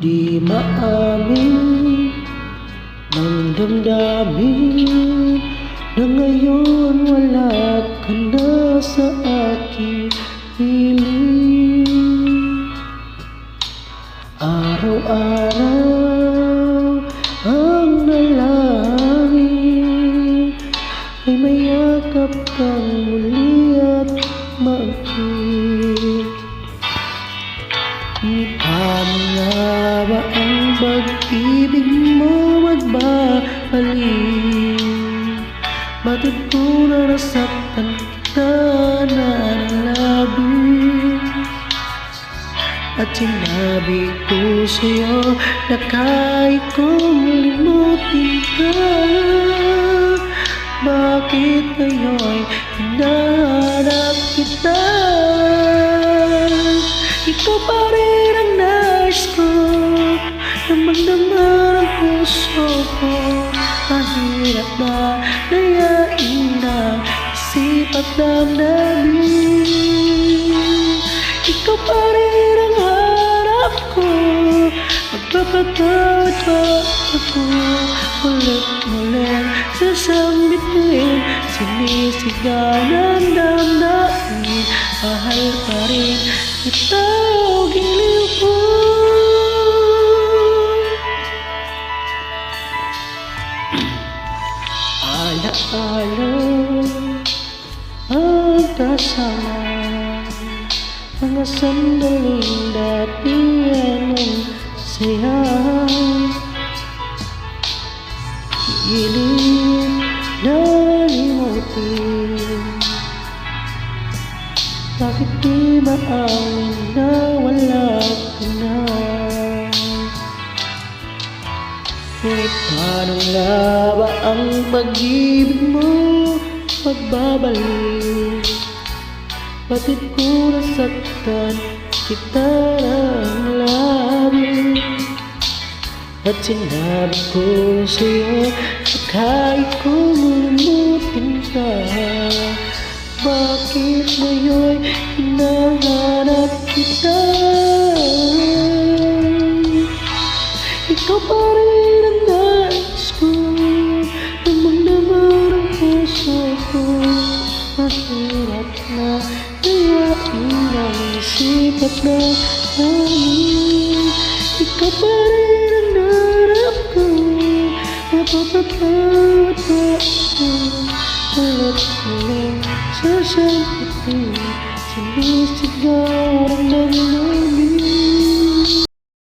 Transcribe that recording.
Di maamin ng damdamin na ngayon wala ka na sa aking piling. Araw-araw ang nalangin ay mayakap kang muli at maakit. Paano nga ba ang pag-ibig mo magbabalik? Bakit ko na nasaktan kita na labis? At sinabi ko sa'yo na kahit kong limutin ka, bakit ngayon hinahanap kita? Ikaw pa rin ang nais ko, damang-dama ang puso ko. Mahirap na layain ang isip at damdamin. Ikaw pa rin ang harap ko, magpapatawad pa ako. Ulit-ulit sasambitin, sinisigaw ng damdamin. Mahal pa rin kita, giliw ko. Alaala ang kasama, mga sandaling dati anong saya. Pilit na limutin, bakit di maamin na wala ka na? Ngunit paano nga ba ang pag-ibig mo magbabalik? Bakit ko nasaktan kita ng labis? At sinabi ko sa'yo na kahit kung limutin ka, bakit ngayon hinahanap kita? Ikaw pa rin ang nais ko, damang-dama ang puso ko. Mahirap na layain ang isip at damdamin. Ikaw pa rin ang narap ko, mapapatawad pa ako. Ulit-ulit sasampitin, sinisigaw ang damdamin.